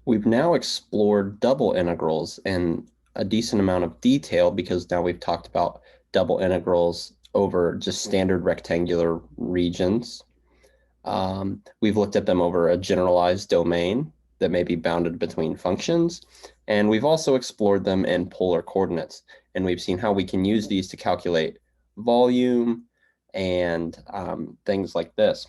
We've now explored double integrals in a decent amount of detail because now we've talked about double integrals over just standard rectangular regions. We've looked at them over a generalized domain that may be bounded between functions, and we've also explored them in polar coordinates, and we've seen how we can use these to calculate volume and things like this.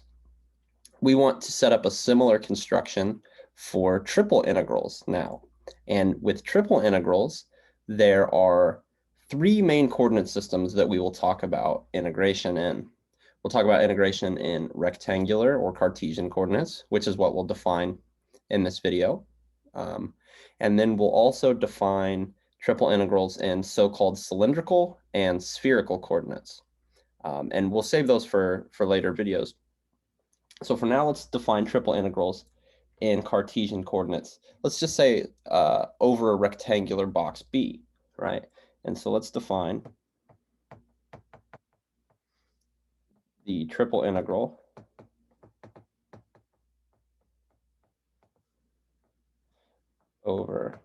We want to set up a similar construction for triple integrals now. And with triple integrals, there are three main coordinate systems that we will talk about integration in. We'll talk about integration in rectangular or Cartesian coordinates, which is what we'll define in this video. And then we'll also define triple integrals in so-called cylindrical and spherical coordinates. And we'll save those for later videos. So for now, let's define triple integrals in Cartesian coordinates. Let's just say over a rectangular box B, right? And so let's define the triple integral over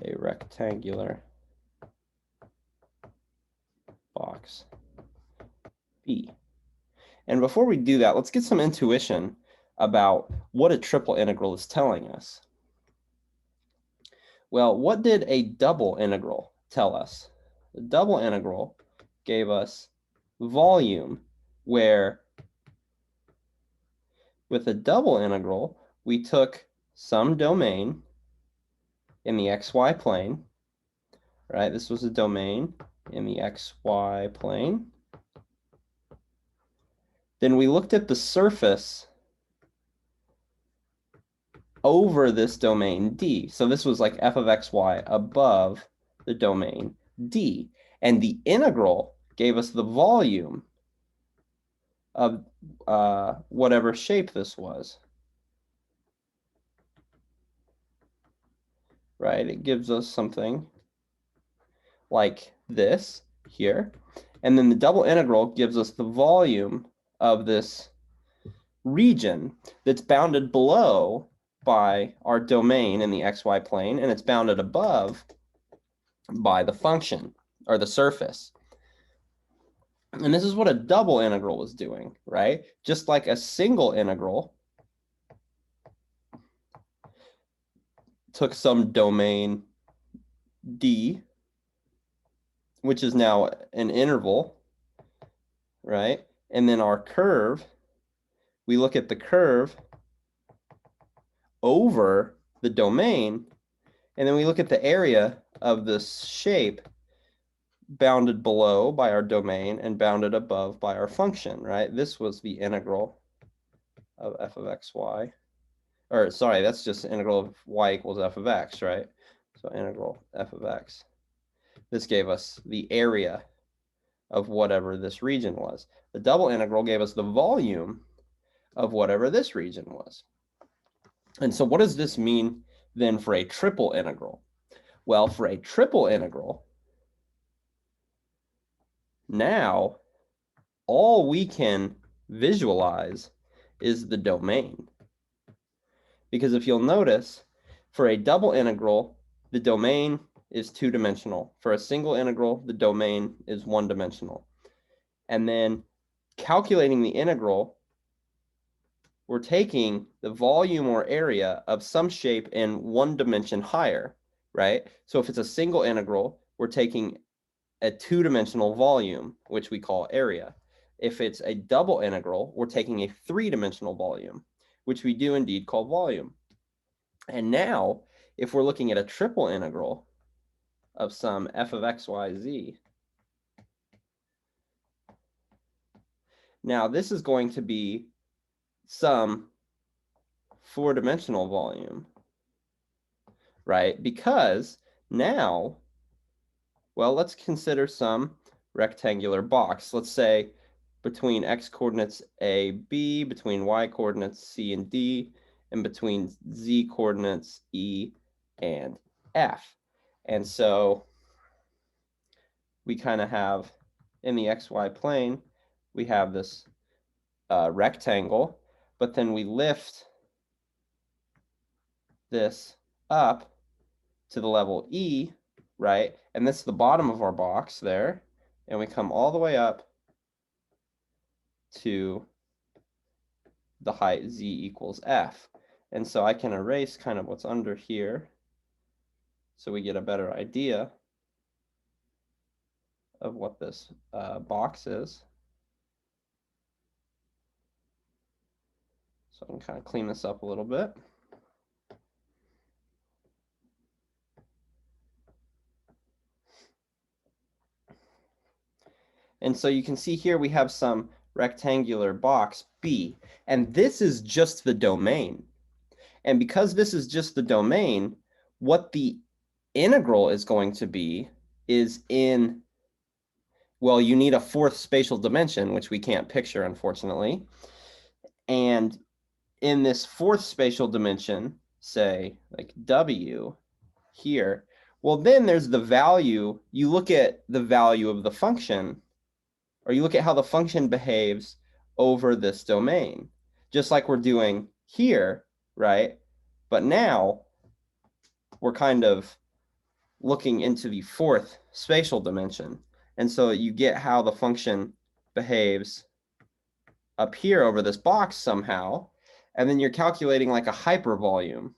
a rectangular box B. And before we do that, let's get some intuition about what a triple integral is telling us. Well, what did a double integral tell us? The double integral gave us volume, where with a double integral, we took some domain in the xy plane, right? This was a domain in the xy plane. Then we looked at the surface over this domain D. So this was like f of xy above the domain D. And the integral gave us the volume of whatever shape this was. Right? It gives us something like this here. And then the double integral gives us the volume of this region that's bounded below by our domain in the xy plane, and it's bounded above by the function or the surface. And this is what a double integral was doing, right? Just like a single integral took some domain D, which is now an interval, right? And then our curve, we look at the curve over the domain, and then we look at the area of this shape bounded below by our domain and bounded above by our function, right? This was the integral of f of xy. Or sorry, that's just the integral of y equals f of x, right? So integral f of x. This gave us the area of whatever this region was. The double integral gave us the volume of whatever this region was. And so what does this mean then for a triple integral? Well, for a triple integral, now all we can visualize is the domain. Because if you'll notice, for a double integral, the domain is two-dimensional. For a single integral, the domain is one-dimensional. And then calculating the integral, we're taking the volume or area of some shape in one dimension higher, right? So if it's a single integral, we're taking a two-dimensional volume, which we call area. If it's a double integral, we're taking a three-dimensional volume, which we do indeed call volume. And now, if we're looking at a triple integral of some f of x, y, z, now this is going to be some four-dimensional volume, right? Because now, well, let's consider some rectangular box. Let's say between x coordinates a, b, between y coordinates c and d, and between z coordinates e and f. And so we kind of have, in the xy plane, we have this rectangle, but then we lift this up to the level E, right? And this is the bottom of our box there. And we come all the way up to the height z equals f. And so I can erase kind of what's under here so we get a better idea of what this box is. So I can kind of clean this up a little bit. And so you can see here we have some rectangular box B, and this is just the domain. And because this is just the domain, what the integral is going to be is in, well, you need a fourth spatial dimension, which we can't picture, unfortunately. And in this fourth spatial dimension, say like W here, well, then there's the value. You look at the value of the function, or you look at how the function behaves over this domain, just like we're doing here, right? But now we're kind of looking into the fourth spatial dimension. And so you get how the function behaves up here over this box somehow, and then you're calculating like a hypervolume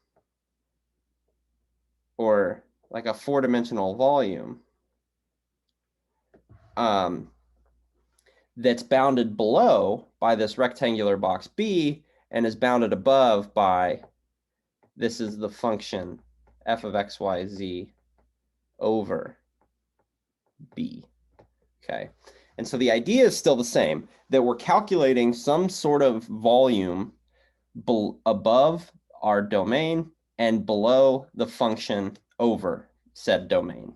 or like a four-dimensional volume that's bounded below by this rectangular box B and is bounded above by, this is the function f of x, y, z over B. Okay, and so the idea is still the same, that we're calculating some sort of volume above our domain and below the function over said domain.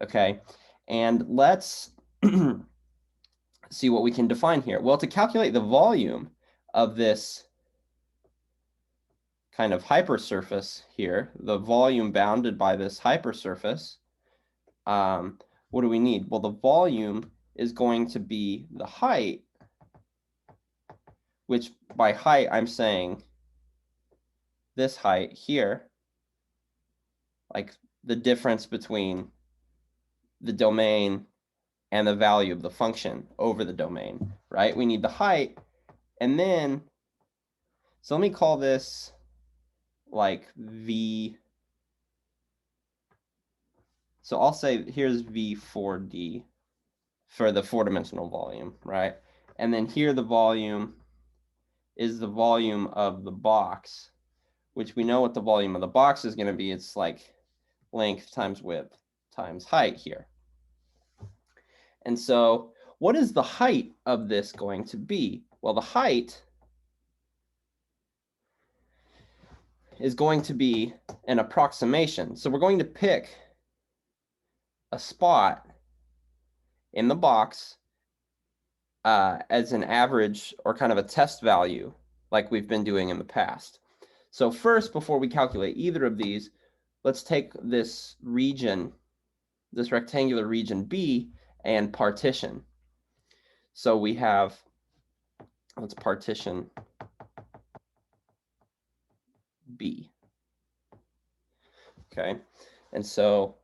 Okay, and let's see what we can define here. Well, to calculate the volume of this kind of hypersurface here, the volume bounded by this hypersurface, what do we need? Well, the volume is going to be the height, which by height I'm saying this height here, like the difference between the domain and the value of the function over the domain, right? We need the height, and then, so let me call this like V. So I'll say here's V4D for the four-dimensional volume, right? And then here the volume is the volume of the box, which we know what the volume of the box is going to be. It's like length times width times height here. And so what is the height of this going to be? Well, the height is going to be an approximation. So we're going to pick a spot in the box as an average or kind of a test value like we've been doing in the past. So first, before we calculate either of these, let's take this region, this rectangular region B, and partition. So we have, let's partition B. Okay, and so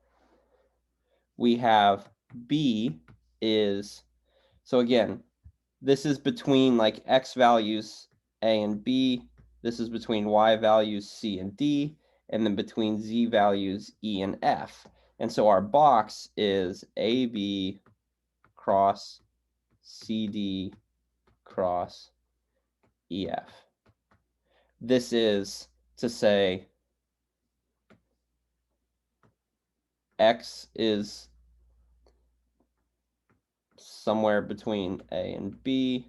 we have B is, so again, this is between like x values A and B. This is between y values C and D, and then between z values E and F. And so our box is AB cross CD cross EF. This is to say X is somewhere between A and B.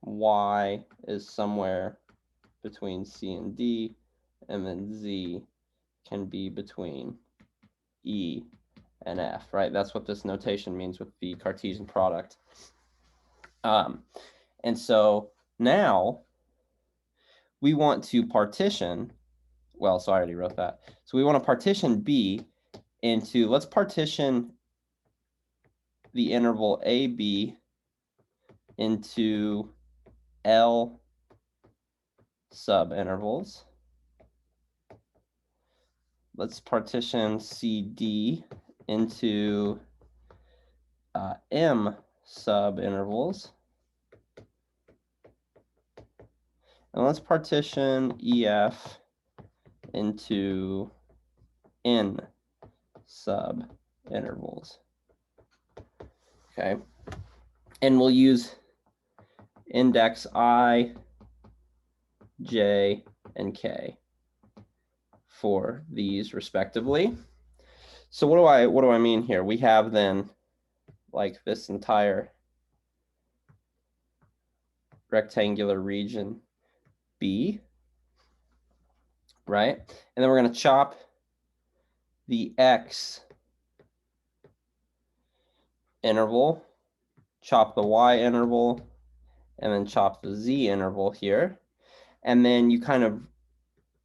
Y is somewhere between C and D, and then Z can be between E and F, right? That's what this notation means with the Cartesian product. And so now we want to partition, well, so I already wrote that. So we want to partition B into, let's partition the interval AB into L subintervals. Let's partition CD into M subintervals. And let's partition EF into N subintervals. Okay. And we'll use index I, J, and K for these respectively. So what do I mean here? We have then like this entire rectangular region B, right? And then we're going to chop the X interval, chop the Y interval, and then chop the Z interval here. And then you kind of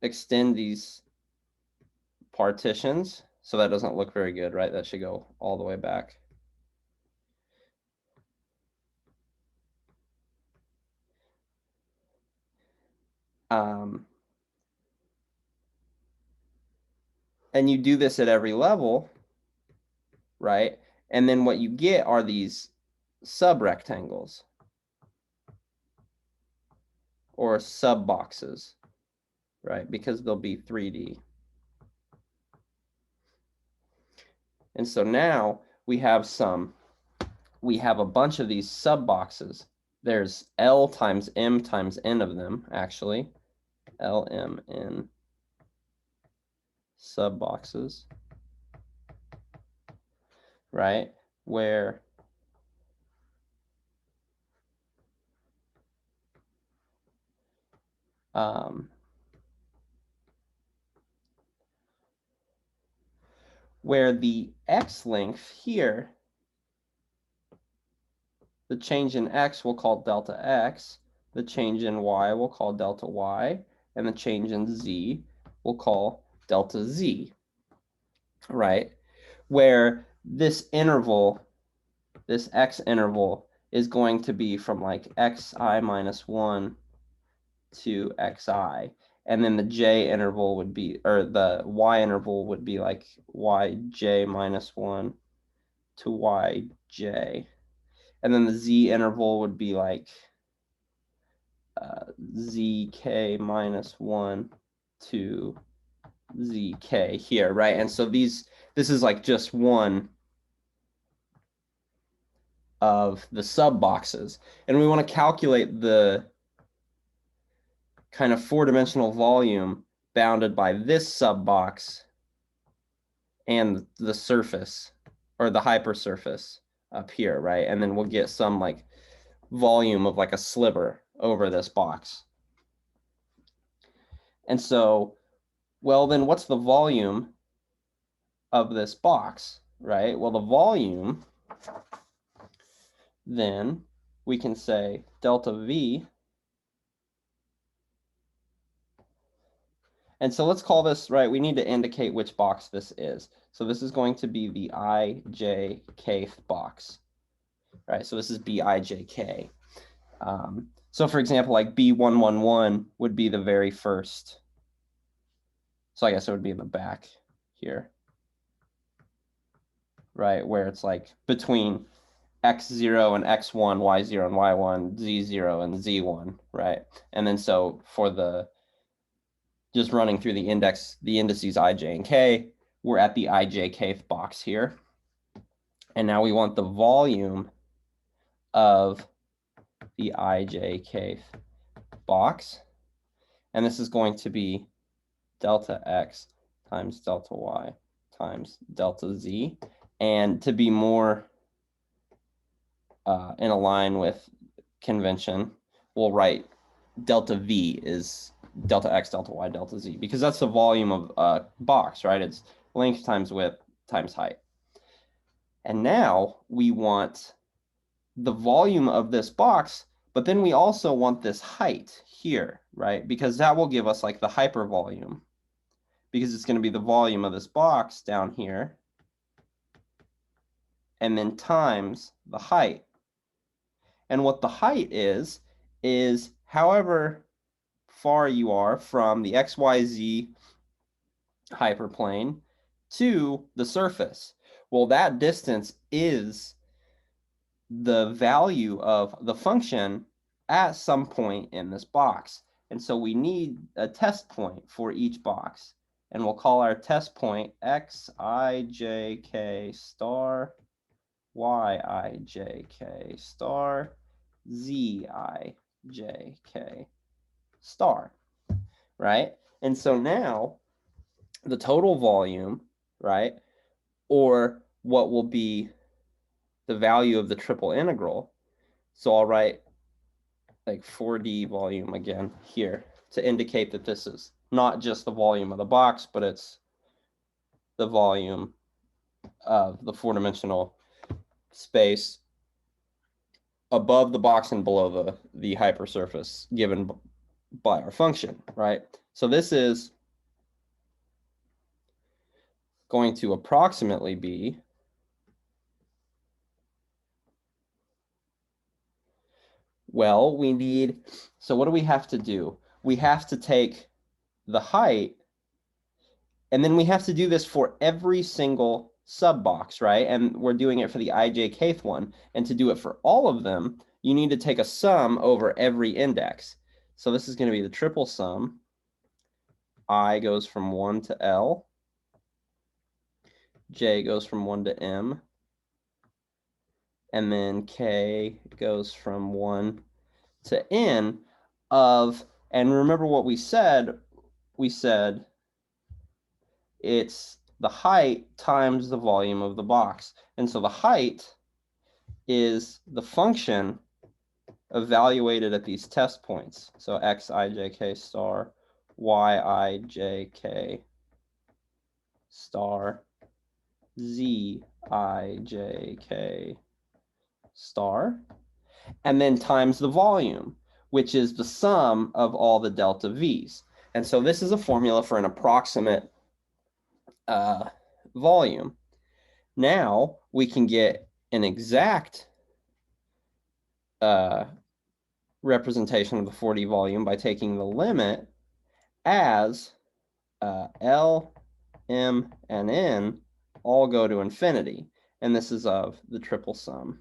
extend these partitions. So that doesn't look very good, right? That should go all the way back. And you do this at every level, right? And then what you get are these subrectangles or sub boxes, right? Because they'll be 3D. And so now we have a bunch of these sub boxes. There's L times M times N of them, actually. L, M, N sub boxes, right? Where the X length here, the change in X we'll call delta X, the change in Y we'll call delta Y, and the change in Z we'll call delta Z, right? Where this interval, this X interval, is going to be from like xi minus 1 to xi. And then the J interval would be, or the Y interval would be like yj minus 1 to yj. And then the Z interval would be like zk minus 1 to zk here, right? And so this is like just one of the sub boxes. And we want to calculate the kind of four-dimensional volume bounded by this sub box and the surface or the hypersurface up here, right? And then we'll get some like volume of like a sliver over this box. And so, well, then what's the volume of this box, right? Well, the volume, then we can say delta V. And so let's call this, right, we need to indicate which box this is. So this is going to be the ijk box, right? So this is bijk. So for example, like B111 would be the very first. So I guess it would be in the back here, right? Where it's like between x0 and x1, y0 and y1, z0 and z1, right? And then so for the, just running through the indices ij and k, we're at the ijk box here. And now we want the volume of the ijk box. And this is going to be delta x times delta y times delta z. And to be more in a line with convention, we'll write delta v is delta x, delta y, delta z, because that's the volume of a box, right? It's length times width times height. And now we want the volume of this box, but then we also want this height here, right? Because that will give us like the hypervolume, because it's going to be the volume of this box down here, and then times the height. And what the height is however far you are from the XYZ hyperplane to the surface. Well, that distance is the value of the function at some point in this box. And so we need a test point for each box. And we'll call our test point xijk star, yijk star, zijk star, right? And so now the total volume, right, or what will be the value of the triple integral. So I'll write like 4D volume again here to indicate that this is not just the volume of the box, but it's the volume of the four-dimensional space above the box and below the hypersurface given by our function, right? So this is going to approximately be well, we need, so what do we have to do? We have to take the height, and then we have to do this for every single sub box, right? And we're doing it for the ijkth one. And to do it for all of them, you need to take a sum over every index. So this is going to be the triple sum. I goes from 1 to L. J goes from 1 to M. And then K goes from 1 to N of, and remember what we said it's the height times the volume of the box. And so the height is the function evaluated at these test points. So xijk star, yijk star, zijk star, and then times the volume, which is the sum of all the delta v's. And so this is a formula for an approximate volume. Now we can get an exact representation of the 4D volume by taking the limit as L, M, and N all go to infinity. And this is of the triple sum.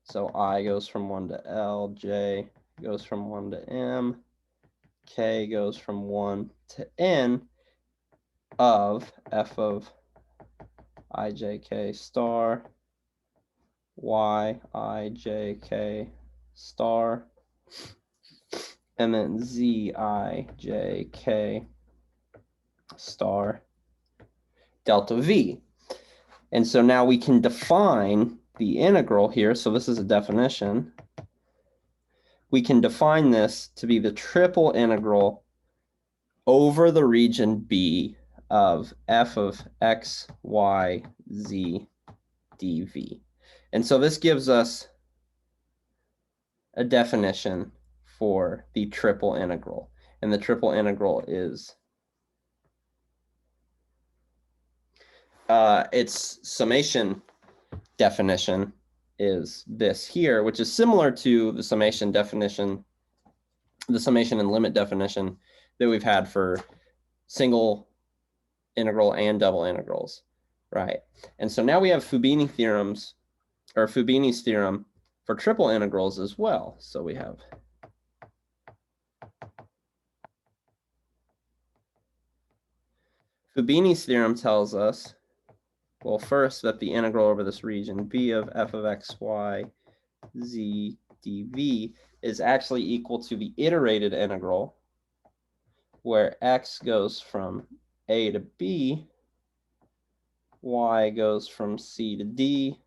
So I goes from 1 to L, J goes from 1 to M, K goes from 1 to N of f of ijk star, yijk star, and then zijk star delta v. And so now we can define the integral here. So this is a definition. We can define this to be the triple integral over the region B of f of x, y, z, dv. And so this gives us a definition for the triple integral. And the triple integral is its summation definition is this here, which is similar to the summation definition, the summation and limit definition that we've had for single integral and double integrals, right? And so now we have Fubini theorems, or Fubini's theorem for triple integrals as well. So we have Fubini's theorem tells us, well, first that the integral over this region B of f of x, y, z, dv is actually equal to the iterated integral, where x goes from a to b, y goes from c to d,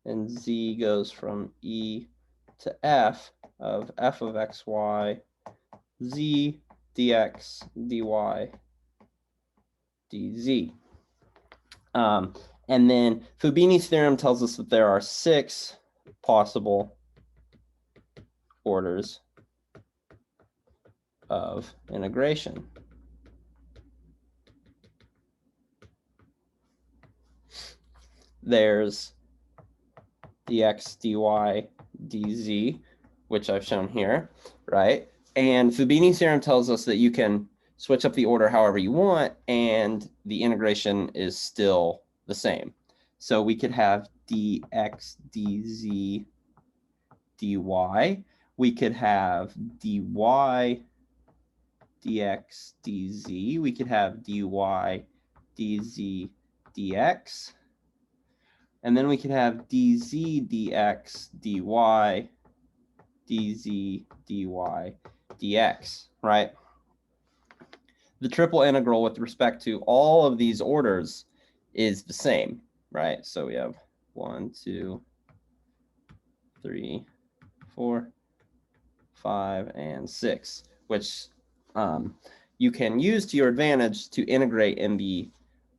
and z goes from e to f of x, y, z, dx, dy, dz. And then Fubini's theorem tells us that there are 6 possible orders of integration. There's dx, dy, dz, which I've shown here, right? And Fubini's theorem tells us that you can switch up the order however you want, and the integration is still the same. So we could have dx, dz, dy. We could have dy, dx, dz. We could have dy, dz, dx. And then we could have dz, dx, dy, dz, dy, dx, right? The triple integral with respect to all of these orders is the same, right? So we have 1, 2, 3, 4, 5, and 6, which you can use to your advantage to integrate in the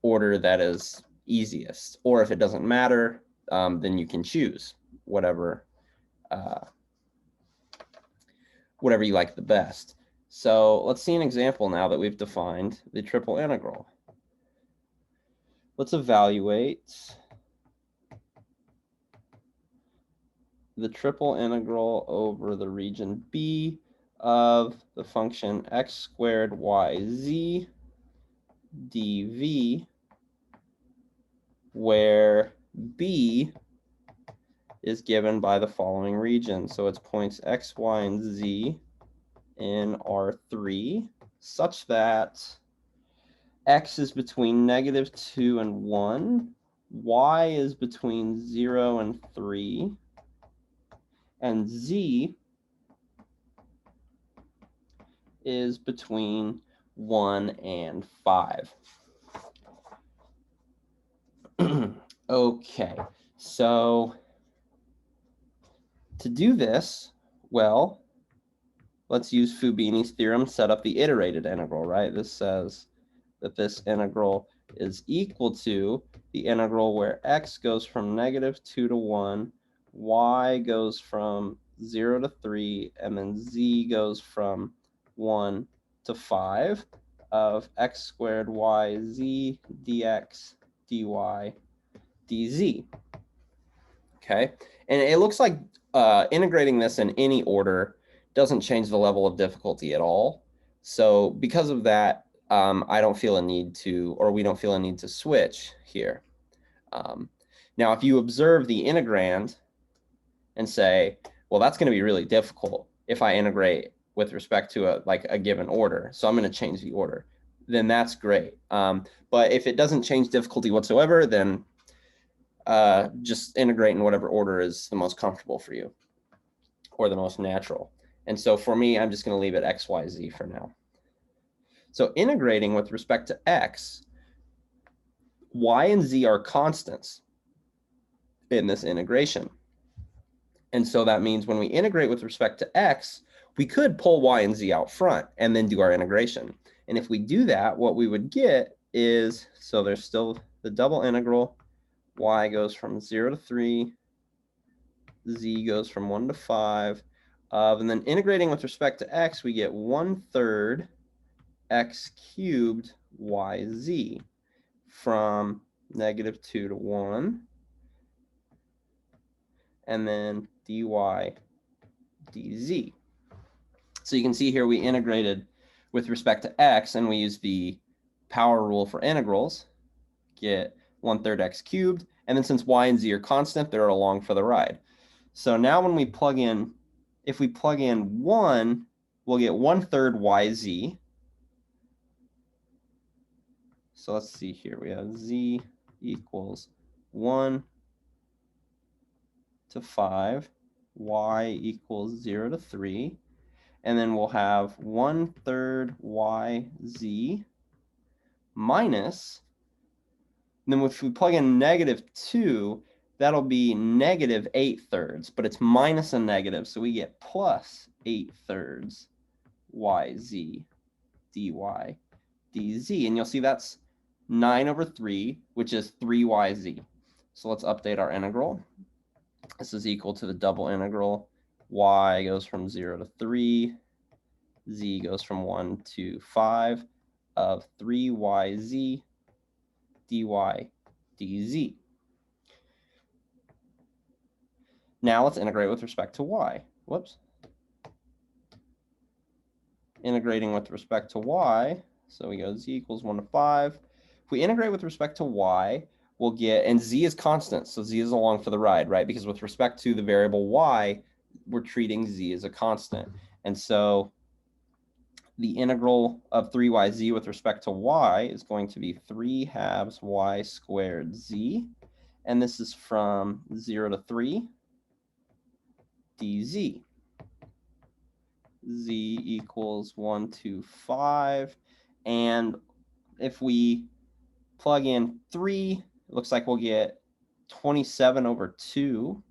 order that is easiest. Or if it doesn't matter, then you can choose whatever you like the best. So let's see an example now that we've defined the triple integral. Let's evaluate the triple integral over the region B of the function x squared yz dv, where B is given by the following region. So it's points x, y, and z in R3, such that x is between -2 and 1, y is between 0 and 3, and z is between 1 and 5. Okay, so to do this, well, let's use Fubini's theorem, set up the iterated integral, right? This says that this integral is equal to the integral where x goes from -2 to 1, y goes from 0 to 3, and then z goes from 1 to 5 of x squared yz dx dy dz. Okay, and it looks like integrating this in any order doesn't change the level of difficulty at all. So because of that, I don't feel a need to, or we don't feel a need to switch here. Now, if you observe the integrand and say, well, that's going to be really difficult if I integrate with respect to a given order, so I'm going to change the order, then that's great. But if it doesn't change difficulty whatsoever, then just integrate in whatever order is the most comfortable for you or the most natural. And so for me, I'm just going to leave it x, y, z for now. So integrating with respect to x, y and z are constants in this integration. And so that means when we integrate with respect to x, we could pull y and z out front and then do our integration. And if we do that, what we would get is, so there's still the double integral, y goes from 0 to 3, z goes from 1 to 5, and then integrating with respect to x, we get 1/3 x cubed yz from -2 to 1, and then dy dz. So you can see here we integrated with respect to x, and we use the power rule for integrals, get 1/3 x cubed, and then since y and z are constant, they're along for the ride. So now when we plug in, if we plug in 1, we'll get 1/3 yz. So let's see here. We have z equals 1 to 5, y equals 0 to 3. And then we'll have 1/3 yz minus, and then if we plug in -2, that'll be -8/3, but it's minus a negative, so we get plus 8/3 yz dy dz. And you'll see that's 9/3, which is 3yz. So let's update our integral. This is equal to the double integral. Y goes from 0 to 3, z goes from 1 to 5 of 3yz dy dz. Now let's integrate with respect to y. Whoops. integrating with respect to y, so we go z equals 1 to 5. If we integrate with respect to y, we'll get, and z is constant, so z is along for the ride, right? Because with respect to the variable y, we're treating z as a constant. And so the integral of 3yz with respect to y is going to be 3 halves y squared z. And this is from 0 to 3 dz. Z equals 1 to 5. And if we plug in 3, it looks like we'll get 27 over 2,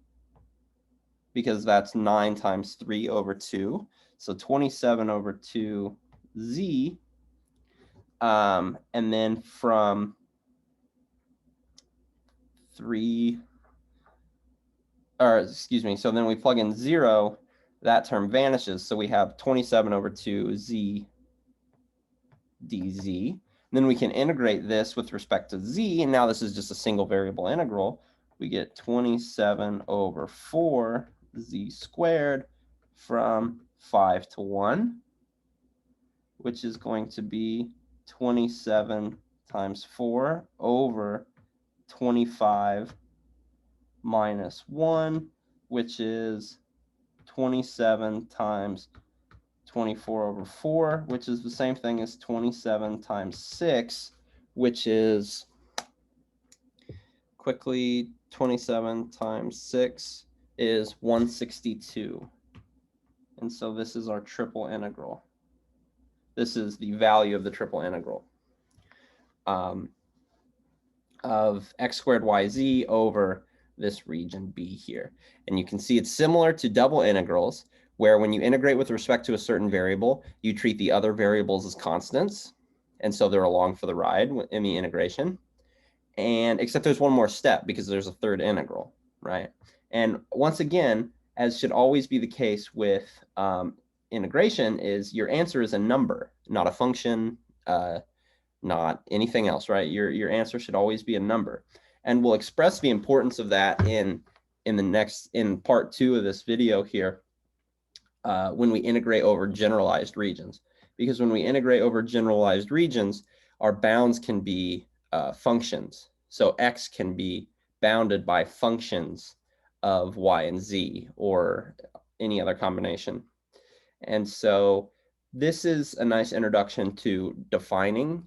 because that's 9 times 3 over 2. So 27 over 2z. And then from 3, or excuse me, so then we plug in 0, that term vanishes. So we have 27 over 2z dz. Then we can integrate this with respect to z, and now this is just a single variable integral. We get 27 over 4 z squared from 5 to 1, which is going to be 27 times 4 over 25 minus 1, which is 27 times 24 over 4, which is the same thing as 27 times 6, which is, quickly, 27 times 6 is 162. And so this is our triple integral. This is the value of the triple integral of x squared yz over this region B here. And you can see it's similar to double integrals, where when you integrate with respect to a certain variable, you treat the other variables as constants. And so they're along for the ride in the integration. And except there's one more step, because there's a third integral, right? And once again, as should always be the case with integration, is your answer is a number, not a function, not anything else, right? Your answer should always be a number. And we'll express the importance of that in part 2 of this video here, when we integrate over generalized regions. Because when we integrate over generalized regions, our bounds can be functions. So x can be bounded by functions of y and z, or any other combination. And so this is a nice introduction to defining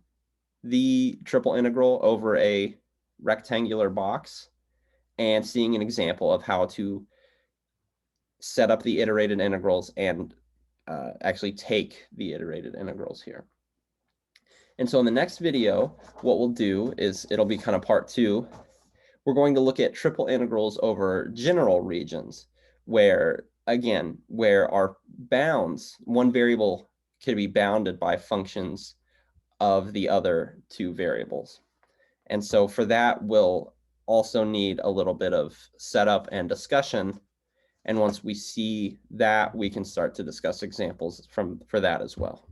the triple integral over a rectangular box and seeing an example of how to set up the iterated integrals and actually take the iterated integrals here. And so in the next video, what we'll do is, it'll be kind of part 2. We're going to look at triple integrals over general regions, where, again, where our bounds, one variable could be bounded by functions of the other 2 variables. And so for that, we'll also need a little bit of setup and discussion. And once we see that, we can start to discuss examples for that as well.